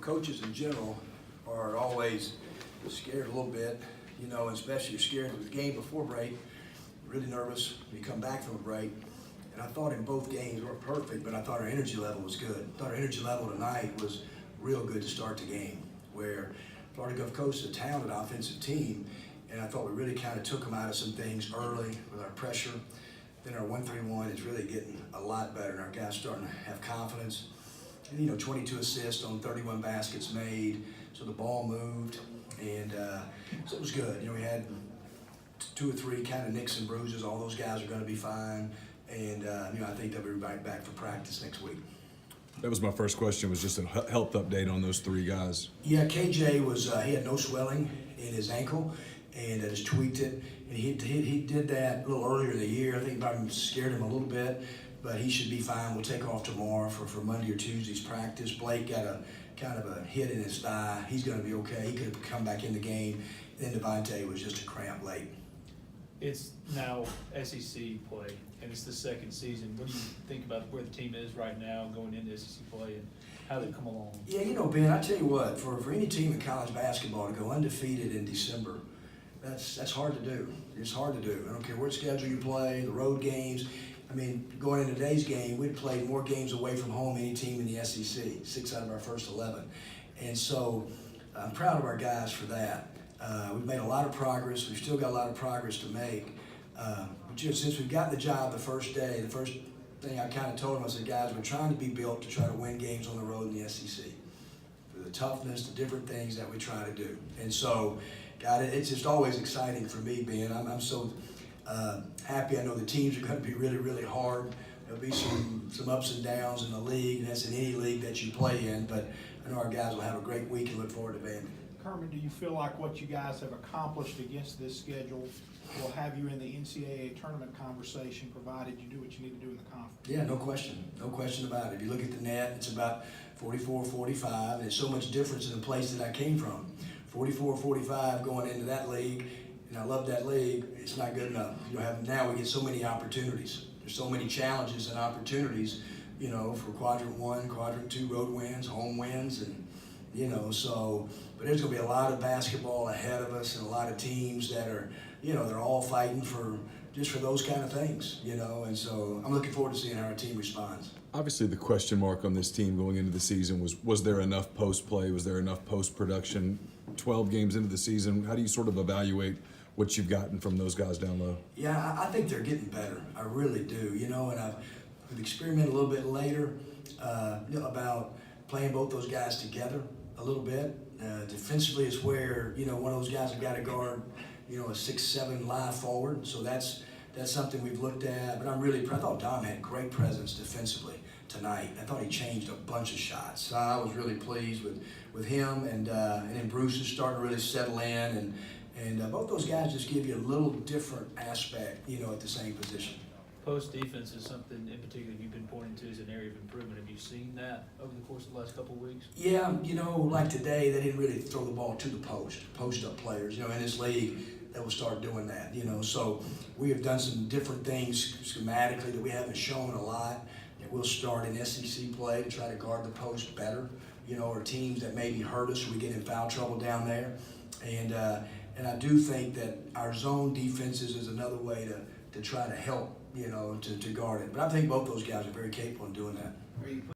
coaches in general are always scared a little bit, especially you're scared of the game before break, really nervous when you come back from a break. And I thought in both games weren't perfect, but I thought our energy level was good. I thought our energy level tonight was real good to start the game, where Florida Gulf Coast is a talented offensive team, and I thought we really kind of took them out of some things early with our pressure. Then our 1-3-1 is really getting a lot better, and our guys starting to have confidence. And 22 assists on 31 baskets made, so the ball moved, and so it was good. We had 2 or 3 kind of nicks and bruises. All those guys are going to be fine, and I think they'll be right back for practice next week. That was my first question, was just a health update on those 3 guys. Yeah, KJ was he had no swelling in his ankle, and just tweaked it. And he did that a little earlier in the year. I think probably scared him a little bit, but he should be fine. We'll take off tomorrow for Monday or Tuesday's practice. Blake got a kind of a hit in his thigh. He's going to be okay. He could have come back in the game. Then Devontae was just a cramp late. It's now SEC play, and it's the second season. What do you think about where the team is right now going into SEC play and how they've come along? Yeah, Ben, I tell you what, for any team in college basketball to go undefeated in December, that's hard to do. It's hard to do. I don't care what schedule you play, the road games. I mean, going into today's game, we'd played more games away from home than any team in the SEC, 6 out of our first 11. And so I'm proud of our guys for that. We've made a lot of progress. We've still got a lot of progress to make. But since we've got the job the first day, the first thing I kind of told them, I said, guys, we're trying to be built to try to win games on the road in the SEC. For the toughness, the different things that we try to do. And so, God, it's just always exciting for me, Ben. I'm so happy. I know the teams are going to be really, really hard. There'll be some ups and downs in the league, and that's in any league that you play in. But I know our guys will have a great week and look forward to Vandy. Kermit, do you feel like what you guys have accomplished against this schedule will have you in the NCAA tournament conversation, provided you do what you need to do in the conference? Yeah, no question. No question about it. If you look at the net, it's about 44-45, and it's so much difference in the place that I came from. 44-45 going into that league, and I love that league. It's not good enough. Now we get so many opportunities. There's so many challenges and opportunities, for quadrant 1, quadrant 2 road wins, home wins, and but there's going to be a lot of basketball ahead of us and a lot of teams that are, they're all fighting for those kind of things, and so I'm looking forward to seeing how our team responds. Obviously, the question mark on this team going into the season was there enough post play? Was there enough post production? 12 games into the season, how do you sort of evaluate what you've gotten from those guys down low? Yeah, I think they're getting better. I really do, and I've experimented a little bit later about playing both those guys together a little bit. Defensively is where, one of those guys have got to guard, a 6'7" live forward. So that's something we've looked at. But I'm really proud. I thought Dom had great presence defensively tonight. I thought he changed a bunch of shots. So I was really pleased with him. And then Bruce is starting to really settle in. And both those guys just give you a little different aspect, at the same position. Post defense is something in particular you've been pointing to as an area of improvement. Have you seen that over the course of the last couple of weeks? Yeah, like today, they didn't really throw the ball to the post-up players. In this league, they will start doing that. So we have done some different things schematically that we haven't shown a lot. And we'll start in SEC play to try to guard the post better. Or teams that maybe hurt us, we get in foul trouble down there. And I do think that our zone defenses is another way to try to help, to guard it. But I think both those guys are very capable of doing that.